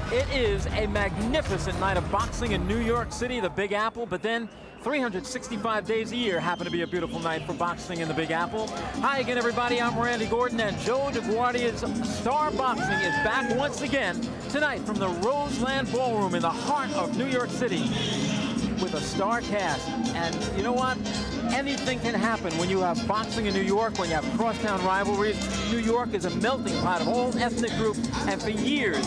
It is a magnificent night of boxing in New York City, the Big Apple, but then 365 days a year happen to be a beautiful night for boxing in the Big Apple. Hi again, everybody. I'm Randy Gordon, and Joe DeGuardia's Star Boxing is back once again tonight from the Roseland Ballroom in the heart of New York City with a star cast. And you know what? Anything can happen when you have boxing in New York, when you have crosstown rivalries. New York is a melting pot of all ethnic groups, and for years,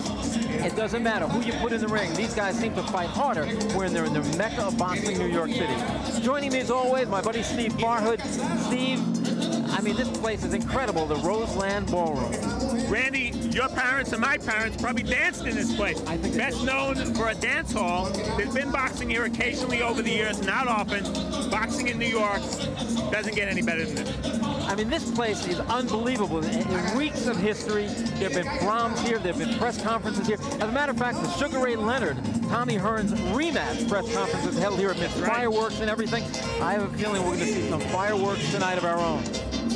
it doesn't matter who you put in the ring. These guys seem to fight harder when they're in the mecca of boxing, New York City. Joining me as always, my buddy Steve Farhood. Steve, I mean, this place is incredible, the Roseland Ballroom. Randy, your parents and my parents probably danced in this place. I think best known for a dance hall. There's been boxing here occasionally over the years, not often. Boxing in New York doesn't get any better than this. I mean, this place is unbelievable. It reeks of history. There have been proms here. There have been press conferences here. As a matter of fact, the Sugar Ray Leonard, Tommy Hearns rematch press conferences held here amidst fireworks and everything. I have a feeling we're going to see some fireworks tonight of our own.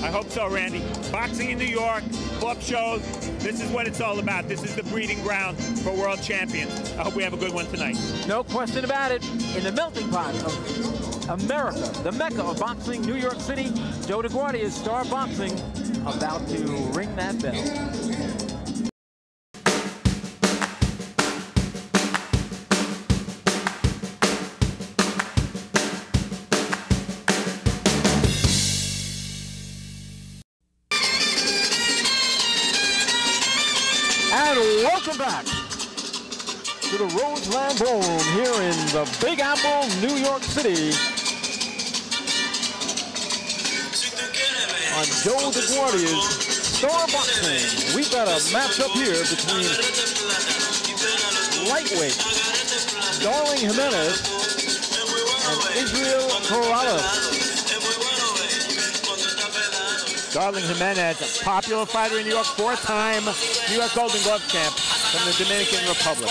I hope so, Randy. Boxing in New York, club shows, this is what it's all about. This is the breeding ground for world champions. I hope we have a good one tonight. No question about it. In the melting pot of America, the mecca of boxing, New York City, Joe DeGuardia's Star Boxing about to ring that bell. And welcome back to the Roseland Ballroom here in the Big Apple, New York City. On Joe DeGuardia's Star Boxing. We've got a matchup here between lightweight Darling Jimenez and Isreal Coraliz. Darling Jimenez, a popular fighter in New York, four-time New York Golden Glove champ from the Dominican Republic.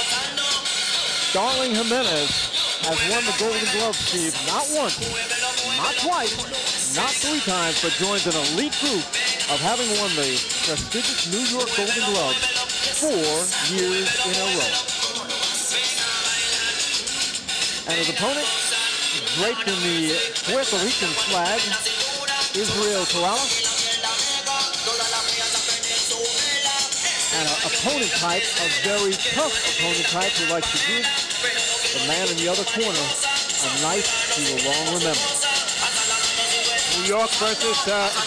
Darling Jimenez has won the Golden Glove, Steve, not once, not twice, not three times, but joins an elite group of having won the prestigious New York Golden Glove 4 years in a row. And his opponent, draped in the Puerto Rican flag, Isreal Coraliz. And an opponent type, a very tough opponent type who likes to give the man in the other corner a knife he will long remember. New York versus,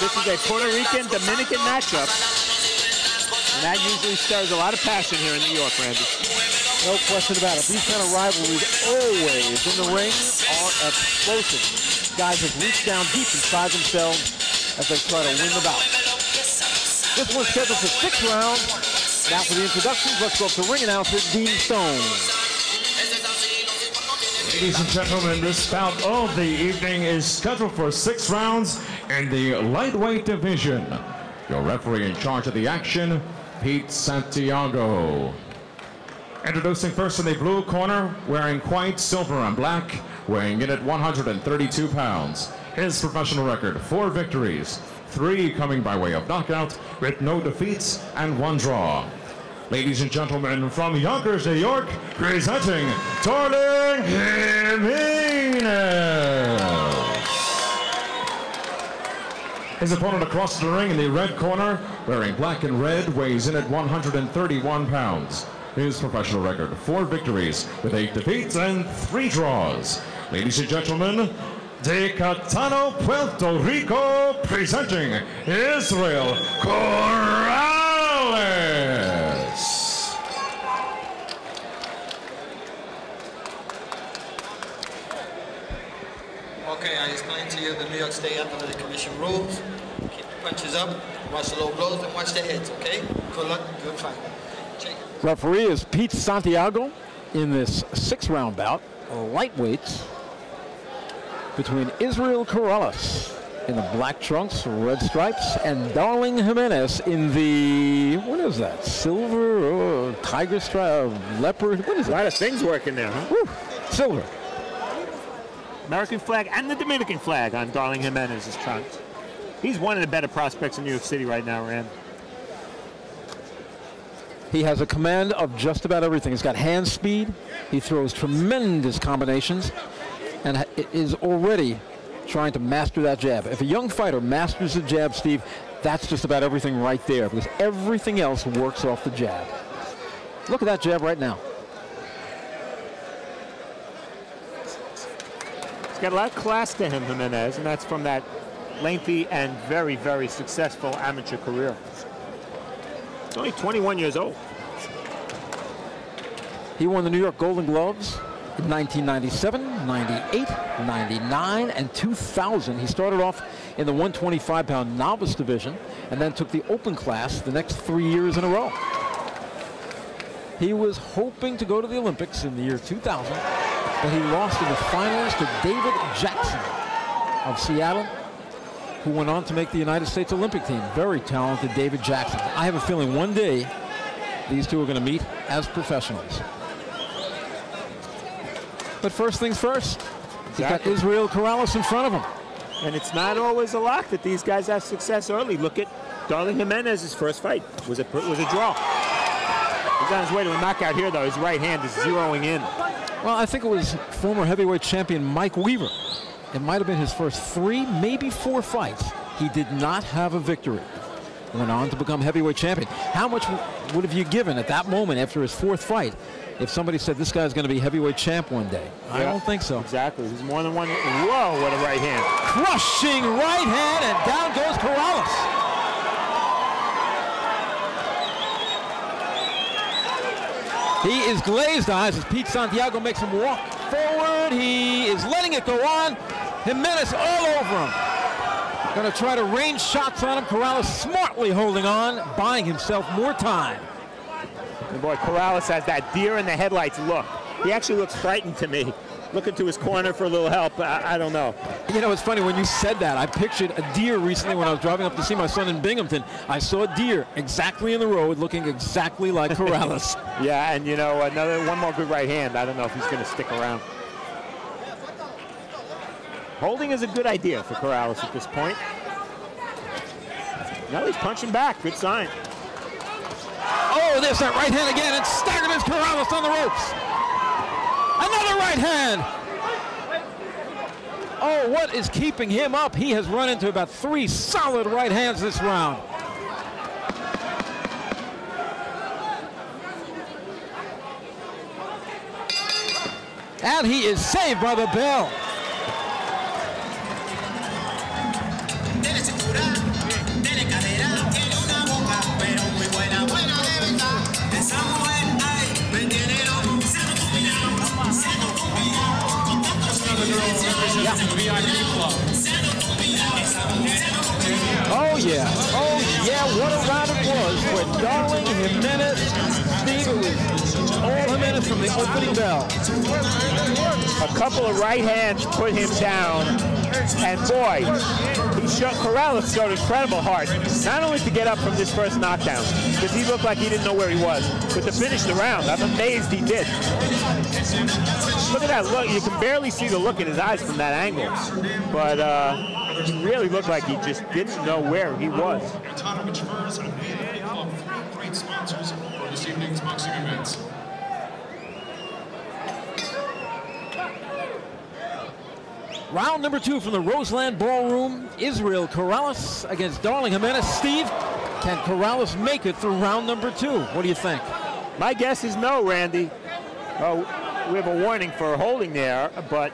this is a Puerto Rican-Dominican matchup. And that usually stirs a lot of passion here in New York, Randy. No question about it. These kind of rivalries always in the ring are explosive. Guys have reached down deep inside themselves as they try to win the bout. This one's scheduled for 6 rounds. Now for the introductions, let's go up to ring announcer Dean Stone. Ladies and gentlemen, this bout of the evening is scheduled for 6 rounds in the lightweight division. Your referee in charge of the action, Pete Santiago. Introducing first in the blue corner, wearing white, silver, and black, weighing in at 132 pounds. His professional record, 4 victories, 3 coming by way of knockout, with no defeats and 1 draw. Ladies and gentlemen, from Yonkers, New York, presenting Darling Jimenez. His opponent across the ring in the red corner, wearing black and red, weighs in at 131 pounds. His professional record, 4 victories, with 8 defeats and 3 draws. Ladies and gentlemen, de Catano, Puerto Rico, presenting Isreal Coraliz. Okay, I explained to you the New York State Athletic Commission rules. Keep the punches up, watch the low blows, and watch the heads, okay? Good luck, good fight. Referee is Pete Santiago in this 6-round bout, lightweights, between Isreal Coraliz in the black trunks, red stripes, and Darling Jimenez in the, what is that, silver or tiger stripe, leopard, what is it? A lot of things working there, huh? Woo, silver. American flag and the Dominican flag on Darling Jimenez's trunks. He's one of the better prospects in New York City right now, Rand. He has a command of just about everything. He's got hand speed. He throws tremendous combinations and is already trying to master that jab. If a young fighter masters the jab, Steve, that's just about everything right there, because everything else works off the jab. Look at that jab right now. He's got a lot of class to him, Jimenez, and that's from that lengthy and very, very successful amateur career. He's only 21 years old. He won the New York Golden Gloves in 1997, 98, 99, and 2000. He started off in the 125-pound novice division and then took the open class the next 3 years in a row. He was hoping to go to the Olympics in the year 2000, but he lost in the finals to David Jackson of Seattle, who went on to make the United States Olympic team. Very talented David Jackson. I have a feeling one day these two are going to meet as professionals. But first things first, he's got Isreal Coraliz in front of him. And it's not always a lock that these guys have success early. Look at Darling Jimenez's first fight. Was a draw. He's on his way to a knockout here, though. His right hand is zeroing in. Well, I think it was former heavyweight champion Mike Weaver. It might have been his first 3, maybe 4 fights. He did not have a victory. Went on to become heavyweight champion. How much would have you given at that moment after his 4th fight if somebody said this guy's going to be heavyweight champ one day? Yeah, I don't think so. Exactly. There's more than one. Whoa, what a right hand. Crushing right hand, and down goes Coraliz. He is glazed eyes as Pete Santiago makes him walk forward. He is letting it go on. Jimenez all over him. Going to try to range shots on him. Coraliz smartly holding on, buying himself more time. And boy, Coraliz has that deer in the headlights look. He actually looks frightened to me. Looking to his corner for a little help. I don't know. You know, it's funny when you said that. I pictured a deer recently when I was driving up to see my son in Binghamton. I saw a deer exactly in the road looking exactly like Coraliz. Yeah, and you know, one more good right hand. I don't know if he's going to stick around. Holding is a good idea for Coraliz at this point. Now he's punching back. Good sign. Oh, there's that right hand again, and staggered as Coraliz on the ropes. Another right hand. Oh, what is keeping him up? He has run into about 3 solid right hands this round. And he is saved by the bell. Oh yeah, oh yeah, what a round it was for Darling Jimenez. Steve, it was all Jimenez from the opening bell. A couple of right hands put him down, and boy, Coraliz showed incredible heart, not only to get up from this first knockdown, because he looked like he didn't know where he was, but to finish the round. I'm amazed he did. Look at that look. You can barely see the look in his eyes from that angle, but he really looked like he just didn't know where he was. Great sponsors for this evening's boxing events. Round number 2 from the Roseland Ballroom. Isreal Coraliz against Darling Jimenez. Steve, can Coraliz make it through round number 2? What do you think? My guess is no, Randy. We have a warning for holding there, but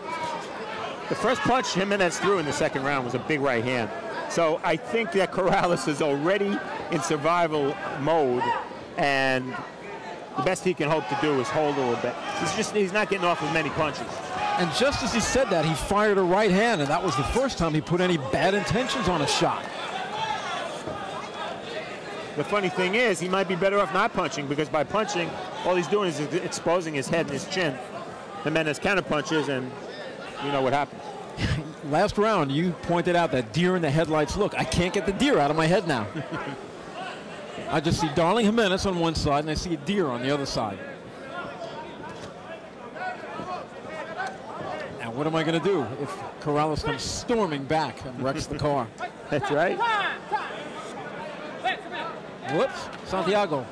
the first punch Jimenez threw in the second round was a big right hand. So I think that Coraliz is already in survival mode, and the best he can hope to do is hold a little bit. He's not getting off with many punches. And just as he said that, he fired a right hand, and that was the first time he put any bad intentions on a shot. The funny thing is, he might be better off not punching, because by punching, all he's doing is exposing his head and his chin. Jimenez counter punches, and you know what happens. Last round, you pointed out that deer in the headlights look. I can't get the deer out of my head now. I just see Darling Jimenez on one side, and I see a deer on the other side. Now, what am I going to do if Coraliz comes storming back and wrecks the car? That's right. Whoops, Santiago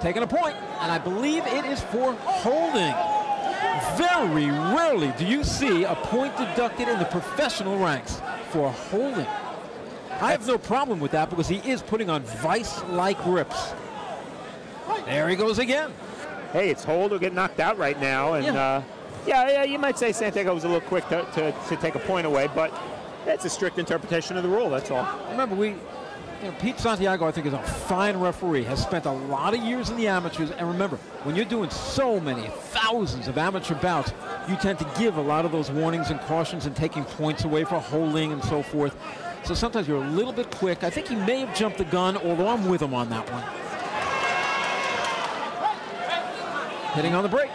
taking a point, and I believe it is for holding. Very rarely do you see a point deducted in the professional ranks for holding. I have no problem with that because he is putting on vice-like grips. There he goes again. Hey, it's hold or get knocked out right now, and yeah, you might say Santiago was a little quick to take a point away, but that's a strict interpretation of the rule, that's all. Remember, Pete Santiago, I think, is a fine referee, has spent a lot of years in the amateurs, and remember, when you're doing so many thousands of amateur bouts, you tend to give a lot of those warnings and cautions and taking points away for holding and so forth. So sometimes you're a little bit quick. I think he may have jumped the gun, although I'm with him on that one. Hitting on the break.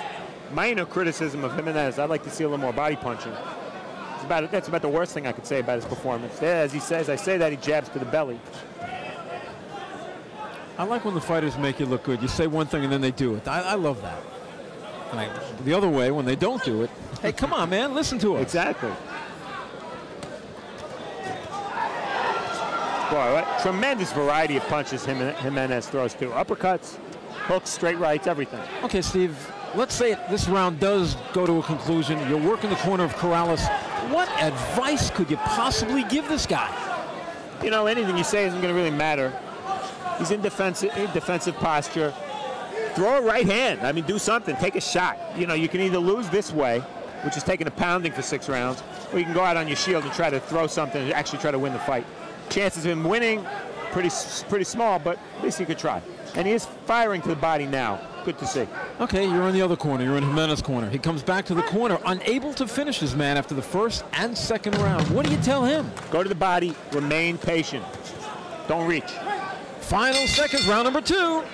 Minor criticism of Jimenez. I'd like to see a little more body punching. That's about the worst thing I could say about his performance. Yeah, as he says, I say that he jabs to the belly. I like when the fighters make you look good. You say one thing and then they do it. I love that. And the other way, when they don't do it, hey, come on, man, listen to us. Exactly. Boy, what tremendous variety of punches Jimenez throws too. Uppercuts, hooks, straight rights, everything. Okay, Steve, let's say this round does go to a conclusion. You're working the corner of Coraliz. What advice could you possibly give this guy? You know, anything you say isn't going to really matter. He's in defensive posture. Throw a right hand. I mean, do something. Take a shot. You know, you can either lose this way, which is taking a pounding for 6 rounds, or you can go out on your shield and try to throw something and actually try to win the fight. Chances of him winning, pretty small, but at least he could try. And he is firing to the body now. Good to see. Okay, you're in the other corner. You're in Jimenez's corner. He comes back to the corner, unable to finish his man after the first and second round. What do you tell him? Go to the body. Remain patient. Don't reach. Final seconds, round number 2.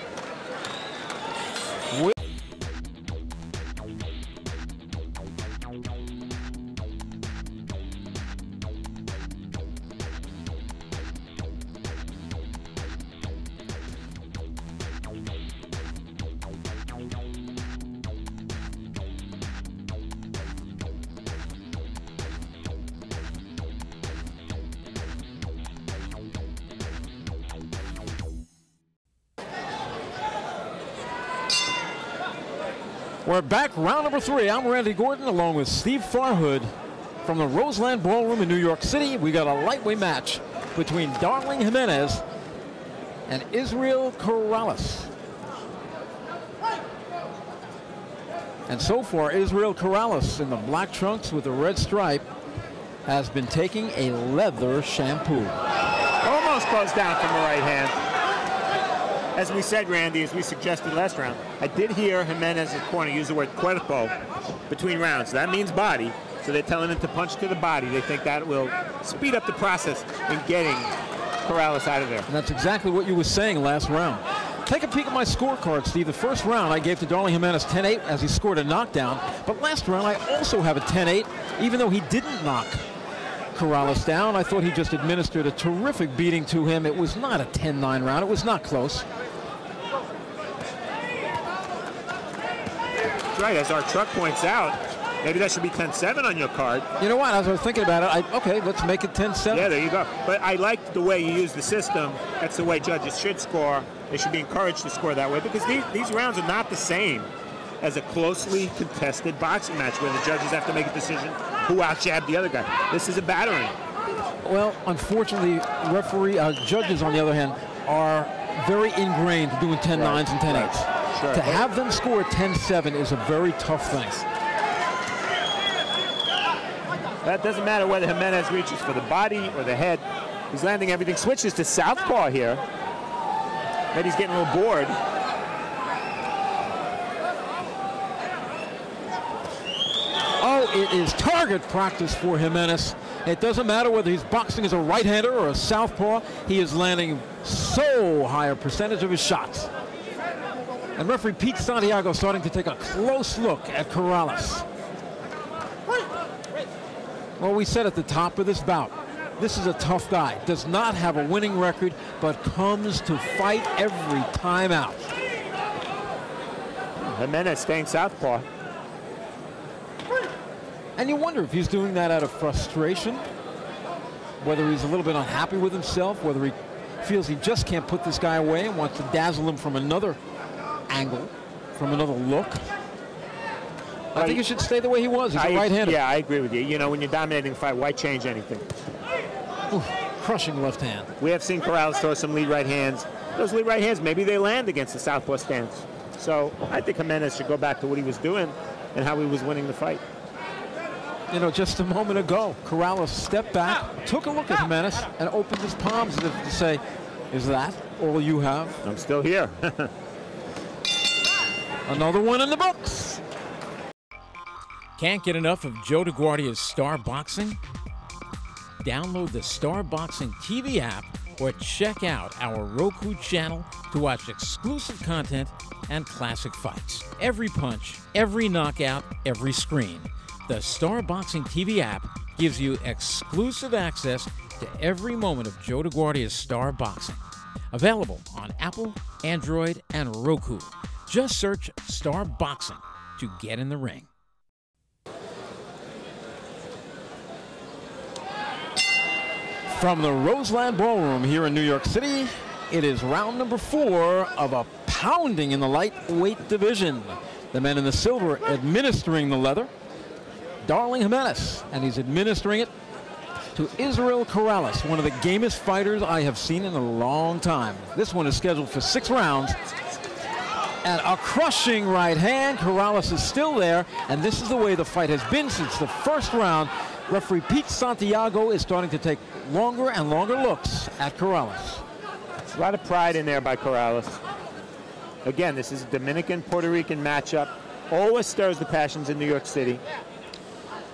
We're back, round number 3. I'm Randy Gordon along with Steve Farhood from the Roseland Ballroom in New York City. We got a lightweight match between Darling Jimenez and Isreal Coraliz. And so far, Isreal Coraliz in the black trunks with the red stripe has been taking a leather shampoo. Almost goes down from the right hand. As we said, Randy, as we suggested last round, I did hear Jimenez in the corner use the word cuerpo between rounds. That means body, so they're telling him to punch to the body. They think that will speed up the process in getting Coraliz out of there. And that's exactly what you were saying last round. Take a peek at my scorecard, Steve. The first round I gave to Darling Jimenez 10-8 as he scored a knockdown. But last round I also have a 10-8, even though he didn't knock Coraliz down. I thought he just administered a terrific beating to him. It was not a 10-9 round. It was not close. Right, as our truck points out, maybe that should be 10-7 on your card. You know what? As I was thinking about it, okay, let's make it 10-7. Yeah, there you go. But I like the way you use the system. That's the way judges should score. They should be encouraged to score that way because these rounds are not the same as a closely contested boxing match where the judges have to make a decision who out-jabbed the other guy. This is a battering. Well, unfortunately, judges, on the other hand, are very ingrained doing 10-9s and 10-8s. Right. Sure. To have them score 10-7 is a very tough thing. That doesn't matter whether Jimenez reaches for the body or the head. He's landing everything. Switches to southpaw here. Maybe he's getting a little bored. Oh, it is target practice for Jimenez. It doesn't matter whether he's boxing as a right-hander or a southpaw. He is landing so high a percentage of his shots. And referee Pete Santiago starting to take a close look at Coraliz. Well, we said at the top of this bout, this is a tough guy. Does not have a winning record, but comes to fight every time out. Jimenez staying southpaw. And you wonder if he's doing that out of frustration, whether he's a little bit unhappy with himself, whether he feels he just can't put this guy away and wants to dazzle him from another angle, from another look. I think he should stay the way he was. He's a right-hander. Yeah, I agree with you. You know, when you're dominating the fight, why change anything? Ooh, crushing left hand. We have seen Coraliz throw some lead right hands. Those lead right hands, maybe they land against the southpaw stance. So I think Jimenez should go back to what he was doing and how he was winning the fight. You know, just a moment ago, Coraliz stepped back, took a look at Jimenez, and opened his palms as if to say, is that all you have? I'm still here. Another one in the books. Can't get enough of Joe DeGuardia's Star Boxing? Download the Star Boxing TV app or check out our Roku channel to watch exclusive content and classic fights. Every punch, every knockout, every screen. The Star Boxing TV app gives you exclusive access to every moment of Joe DeGuardia's Star Boxing. Available on Apple, Android, and Roku. Just search Star Boxing to get in the ring. From the Roseland Ballroom here in New York City, it is round number 4 of a pounding in the lightweight division. The men in the silver administering the leather, Darling Jimenez, and he's administering it to Isreal Coraliz, one of the gamest fighters I have seen in a long time. This one is scheduled for 6 rounds. And a crushing right hand. Coraliz is still there, and this is the way the fight has been since the first round. Referee Pete Santiago is starting to take longer and longer looks at Coraliz. A lot of pride in there by Coraliz. Again, this is a Dominican-Puerto Rican matchup. Always stirs the passions in New York City.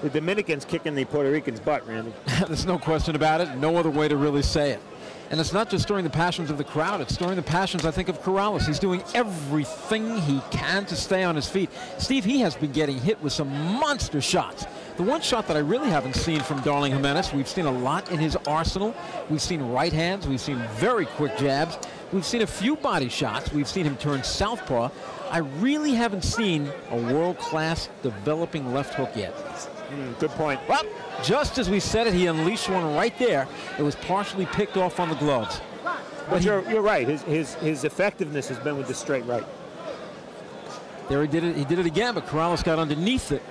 The Dominicans kicking the Puerto Ricans' butt, Randy. There's no question about it. No other way to really say it. And it's not just stirring the passions of the crowd. It's stirring the passions, I think, of Coraliz. He's doing everything he can to stay on his feet. Steve, he has been getting hit with some monster shots. The one shot that I really haven't seen from Darling Jimenez, we've seen a lot in his arsenal. We've seen right hands. We've seen very quick jabs. We've seen a few body shots. We've seen him turn southpaw. I really haven't seen a world-class developing left hook yet. Good point. Well, just as we said it, he unleashed one right there. It was partially picked off on the gloves. But you're right. His effectiveness has been with the straight right. There he did it. He did it again, but Coraliz got underneath it.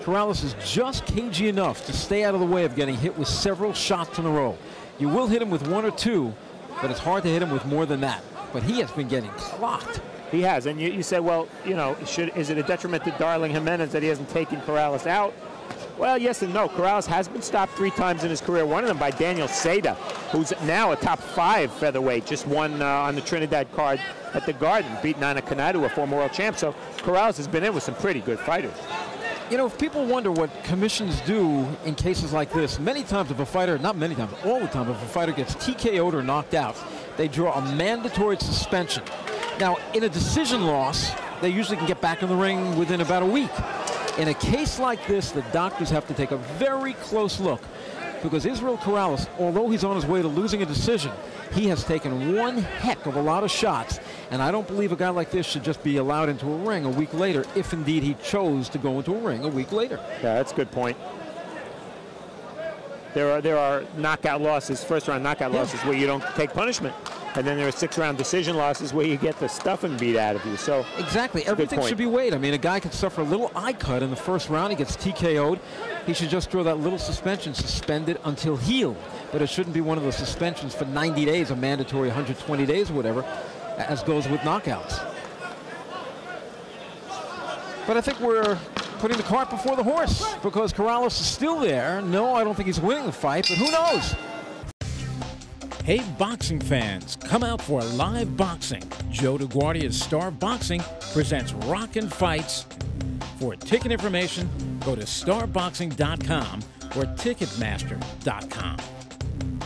Coraliz is just cagey enough to stay out of the way of getting hit with several shots in a row. You will hit him with 1 or 2, but it's hard to hit him with more than that. But he has been getting clocked. He has, and you say, well, you know, is it a detriment to Darling Jimenez that he hasn't taken Coraliz out? Well, yes and no. Coraliz has been stopped 3 times in his career, one of them by Daniel Seda, who's now a top 5 featherweight, just won on the Trinidad card at the Garden, beat Nana Kanadu, a former world champ. So Coraliz has been in with some pretty good fighters. You know, if people wonder what commissions do in cases like this, many times if a fighter, not many times, all the time, if a fighter gets TKO'd or knocked out, they draw a mandatory suspension. Now, in a decision loss, they usually can get back in the ring within about a week. In a case like this, the doctors have to take a very close look because Isreal Coraliz, although he's on his way to losing a decision, he has taken one heck of a lot of shots, and I don't believe a guy like this should just be allowed into a ring a week later if indeed he chose to go into a ring a week later. Yeah, that's a good point. There are knockout losses, first-round knockout losses where you don't take punishment. And then there are 6-round decision losses where you get the stuffing beat out of you. So exactly, everything should be weighed. I mean, a guy could suffer a little eye cut in the first round. He gets TKO'd. He should just throw that little suspension, suspended until healed. But it shouldn't be one of those suspensions for 90 days, a mandatory 120 days or whatever, as goes with knockouts. But I think we're putting the cart before the horse because Coraliz is still there. No, I don't think he's winning the fight, but who knows? Hey, boxing fans, come out for live boxing. Joe DeGuardia's Star Boxing presents Rockin' Fights. For ticket information, go to starboxing.com or ticketmaster.com.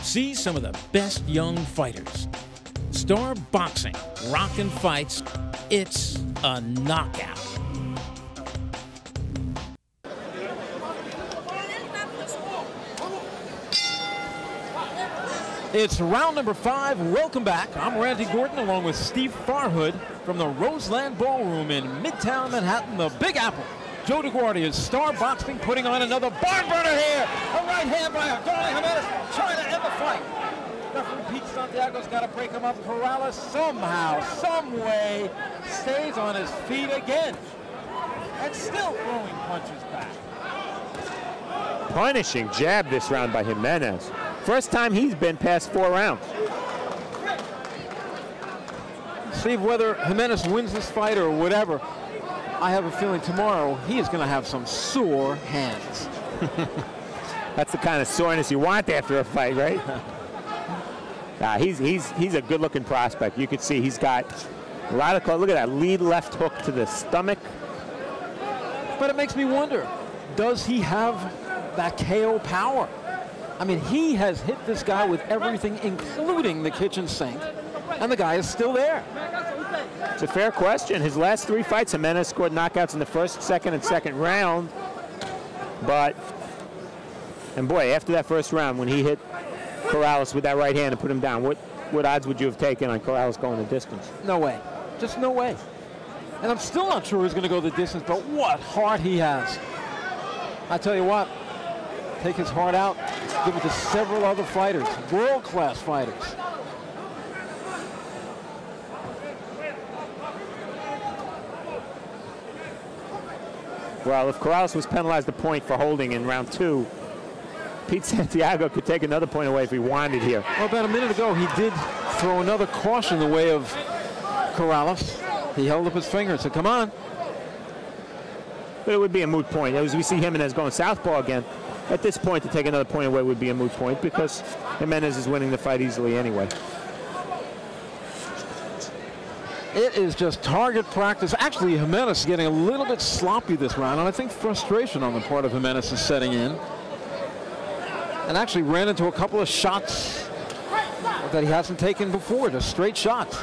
See some of the best young fighters. Star Boxing, Rockin' Fights, it's a knockout. It's round number 5. Welcome back. I'm Randy Gordon along with Steve Farhood from the Roseland Ballroom in Midtown Manhattan, the Big Apple. Joe DeGuardia's Star Boxing putting on another barn burner here. A right hand by Darling Jimenez trying to end the fight. Referee Pete Santiago's got to break him up. Coraliz somehow, some way, stays on his feet again. And still throwing punches back. Punishing jab this round by Jimenez. First time he's been past 4 rounds. Steve, whether Jimenez wins this fight or whatever, I have a feeling tomorrow he is going to have some sore hands. That's the kind of soreness you want after a fight, right? He's a good-looking prospect. You could see he's got a lot of, look at that lead left hook to the stomach. But it makes me wonder, does he have that KO power? I mean, he has hit this guy with everything, including the kitchen sink, and the guy is still there. It's a fair question. His last 3 fights, Jimenez scored knockouts in the first, second, and second round. But, and boy, after that first round, when he hit Coraliz with that right hand and put him down, what odds would you have taken on Coraliz going the distance? No way. Just no way. And I'm still not sure he's going to go the distance, but what heart he has. I tell you what, take his heart out, give it to several other fighters, world-class fighters. Well, if Coraliz was penalized a point for holding in round 2, Pete Santiago could take another point away if he wanted here. Well, about a minute ago, he did throw another caution in the way of Coraliz. He held up his finger and said, come on. But it would be a moot point. As we see Jimenez going southpaw again, at this point to take another point away would be a moot point because Jimenez is winning the fight easily anyway. It is just target practice. Actually, Jimenez is getting a little bit sloppy this round, and I think frustration on the part of Jimenez is setting in. And actually ran into a couple of shots that he hasn't taken before, just straight shots.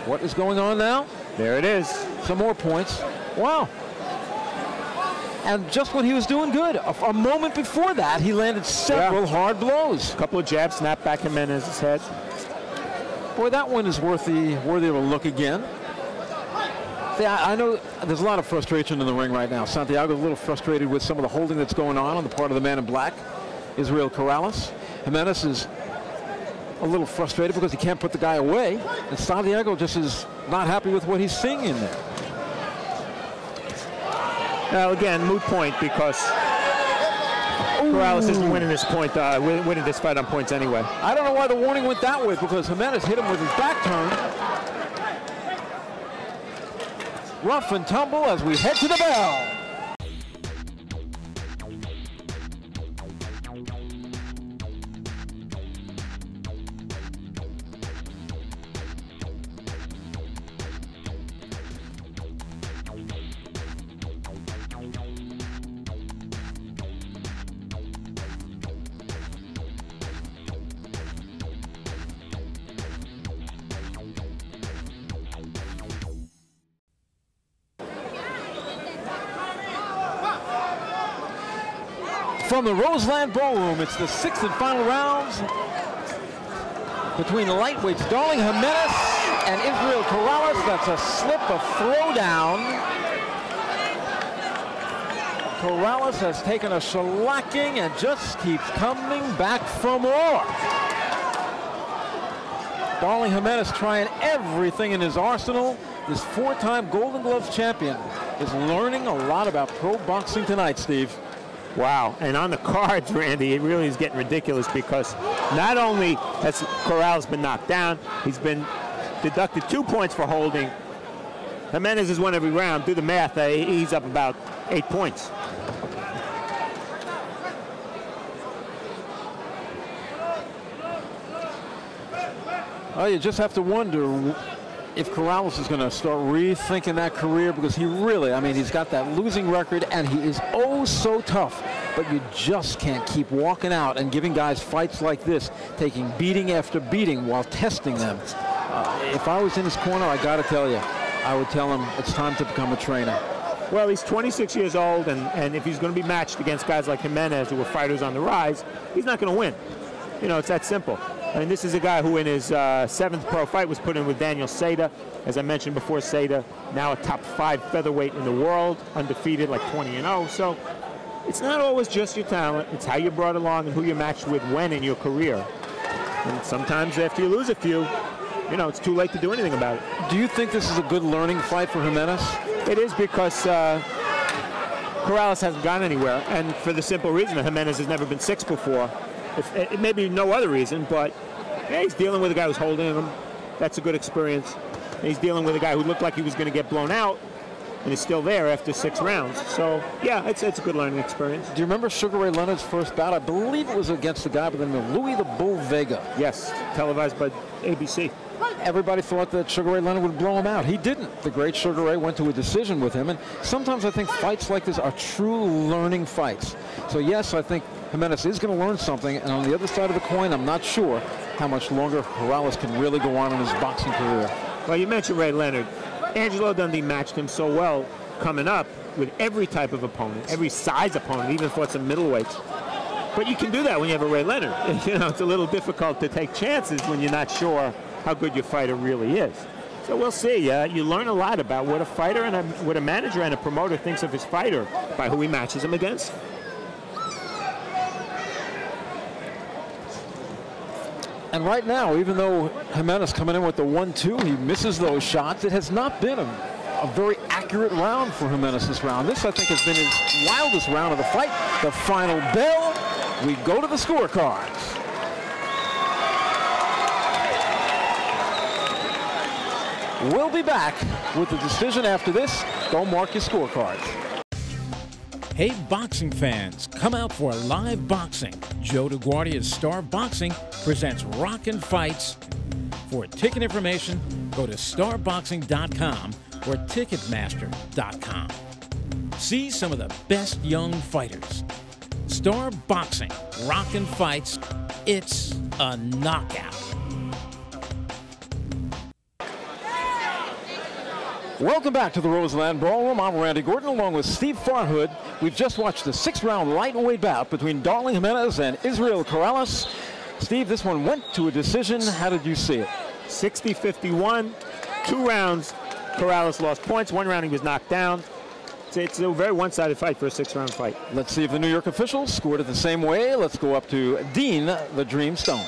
What is going on now? There it is. Some more points. Wow. And just when he was doing good, a moment before that, he landed several hard blows. A couple of jabs snapped back Jimenez's head. Boy, that one is worthy of a look again. See, I know there's a lot of frustration in the ring right now. Santiago's a little frustrated with some of the holding that's going on the part of the man in black, Isreal Coraliz. Jimenez is a little frustrated because he can't put the guy away, and Santiago just is not happy with what he's seeing in there. Now again, moot point because Coraliz isn't winning this point, winning this fight on points anyway. I don't know why the warning went that way because Jimenez hit him with his back turn. Rough and tumble as we head to the bell. From the Roseland Ballroom, it's the 6th and final rounds between the lightweights, Darling Jimenez and Isreal Coraliz. That's a slip, a throwdown. Coraliz has taken a shellacking and just keeps coming back for more. Darling Jimenez trying everything in his arsenal. This 4-time Golden Gloves champion is learning a lot about pro boxing tonight, Steve. Wow, and on the cards, Randy, it really is getting ridiculous because not only has Coraliz been knocked down, he's been deducted 2 points for holding. Jimenez has won every round. Do the math, he's up about 8 points. Well, you just have to wonder if Coraliz is going to start rethinking that career because he really, I mean, he's got that losing record and he is oh so tough, but you just can't keep walking out and giving guys fights like this, taking beating after beating while testing them. If I was in his corner, I got to tell you, I would tell him it's time to become a trainer. Well, he's 26 years old, and if he's going to be matched against guys like Jimenez, who are fighters on the rise, he's not going to win. You know, it's that simple. I mean, this is a guy who in his 7th pro fight was put in with Daniel Seda. As I mentioned before, Seda, now a top 5 featherweight in the world, undefeated, like 20-0. So it's not always just your talent. It's how you're brought along and who you're matched with when in your career. And sometimes after you lose a few, you know, it's too late to do anything about it. Do you think this is a good learning fight for Jimenez? It is, because Coraliz hasn't gone anywhere, and for the simple reason that Jimenez has never been 6 before. It may be no other reason, but yeah, he's dealing with a guy who's holding him. That's a good experience. And he's dealing with a guy who looked like he was going to get blown out and is still there after 6 rounds. So, yeah, it's a good learning experience. Do you remember Sugar Ray Leonard's first bout? I believe it was against a guy by the name of Louis the Bull Vega. Yes, televised by ABC. Everybody thought that Sugar Ray Leonard would blow him out. He didn't. The great Sugar Ray went to a decision with him, and sometimes I think fights like this are true learning fights. So yes, I think Jimenez is going to learn something, and on the other side of the coin, I'm not sure how much longer Coraliz can really go on in his boxing career. Well, you mentioned Ray Leonard. Angelo Dundee matched him so well coming up with every type of opponent, every size opponent, even fought some middleweights. But you can do that when you have a Ray Leonard. You know, it's a little difficult to take chances when you're not sure how good your fighter really is. So we'll see. You learn a lot about what a fighter and what a manager and a promoter thinks of his fighter by who he matches him against. And right now, even though Jimenez coming in with the 1-2, he misses those shots. It has not been a very accurate round for Jimenez this round. This, I think, has been his wildest round of the fight. The final bell. We go to the scorecards. We'll be back with the decision after this. Go mark your scorecards. Hey, boxing fans, come out for live boxing. Joe DeGuardia's Star Boxing presents Rockin' Fights. For ticket information, go to starboxing.com or ticketmaster.com. See some of the best young fighters. Star Boxing, Rockin' Fights, it's a knockout. Welcome back to the Roseland Ballroom. I'm Randy Gordon along with Steve Farhood. We've just watched the 6-round lightweight bout between Darling Jimenez and Isreal Coraliz. Steve, this one went to a decision. How did you see it? 60-51, 2 rounds. Coraliz lost points. 1 round he was knocked down. It's a very one-sided fight for a 6-round fight. Let's see if the New York officials scored it the same way. Let's go up to Dean the Dream Stone.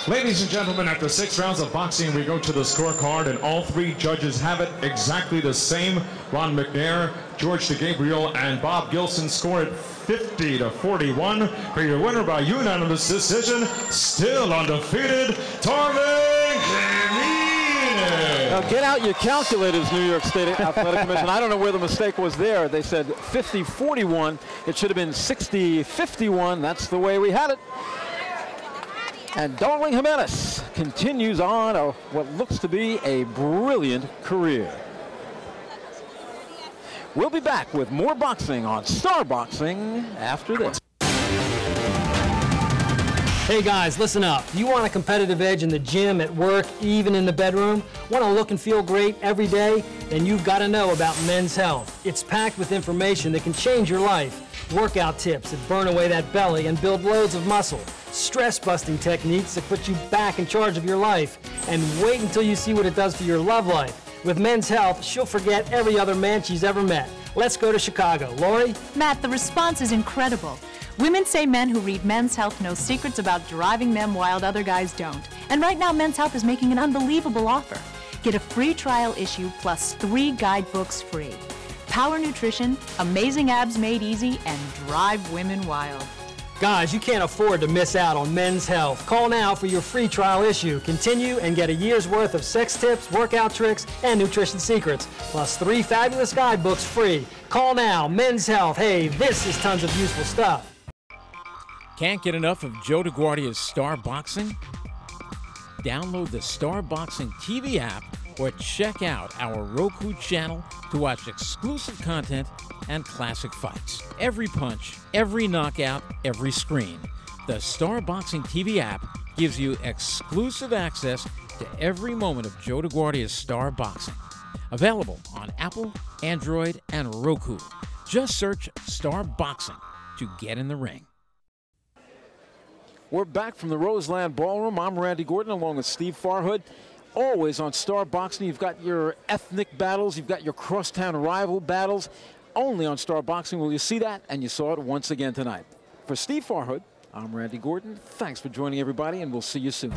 Ladies and gentlemen, after 6 rounds of boxing, we go to the scorecard, and all 3 judges have it exactly the same. Ron McNair, George DeGabriel, and Bob Gilson scored 50-41 for your winner by unanimous decision, still undefeated, Darling Jimenez. Now get out your calculators, New York State Athletic Commission. I don't know where the mistake was there. They said 50-41. It should have been 60-51. That's the way we had it. And Darling Jimenez continues on what looks to be a brilliant career. We'll be back with more boxing on Star Boxing after this. Hey guys, listen up. Do you want a competitive edge in the gym, at work, even in the bedroom? Want to look and feel great every day? Then you've got to know about Men's Health. It's packed with information that can change your life. Workout tips that burn away that belly and build loads of muscle. Stress-busting techniques that put you back in charge of your life. And wait until you see what it does for your love life. With Men's Health, she'll forget every other man she's ever met. Let's go to Chicago. Lori? Matt, the response is incredible. Women say men who read Men's Health know secrets about driving them wild other guys don't. And right now, Men's Health is making an unbelievable offer. Get a free trial issue plus 3 guidebooks free. Power Nutrition, Amazing Abs Made Easy, and Drive Women Wild. Guys, you can't afford to miss out on Men's Health. Call now for your free trial issue. Continue and get a year's worth of sex tips, workout tricks, and nutrition secrets, plus 3 fabulous guidebooks free. Call now, Men's Health. Hey, this is tons of useful stuff. Can't get enough of Joe DeGuardia's Star Boxing? Download the Star Boxing TV app or check out our Roku channel to watch exclusive content and classic fights. Every punch, every knockout, every screen. The Star Boxing TV app gives you exclusive access to every moment of Joe DeGuardia's Star Boxing. Available on Apple, Android, and Roku. Just search Star Boxing to get in the ring. We're back from the Roseland Ballroom. I'm Randy Gordon along with Steve Farhood. Always on Star Boxing, you've got your ethnic battles, you've got your crosstown rival battles. Only on Star Boxing will you see that, and you saw it once again tonight. For Steve Farhood, I'm Randy Gordon. Thanks for joining everybody, and we'll see you soon.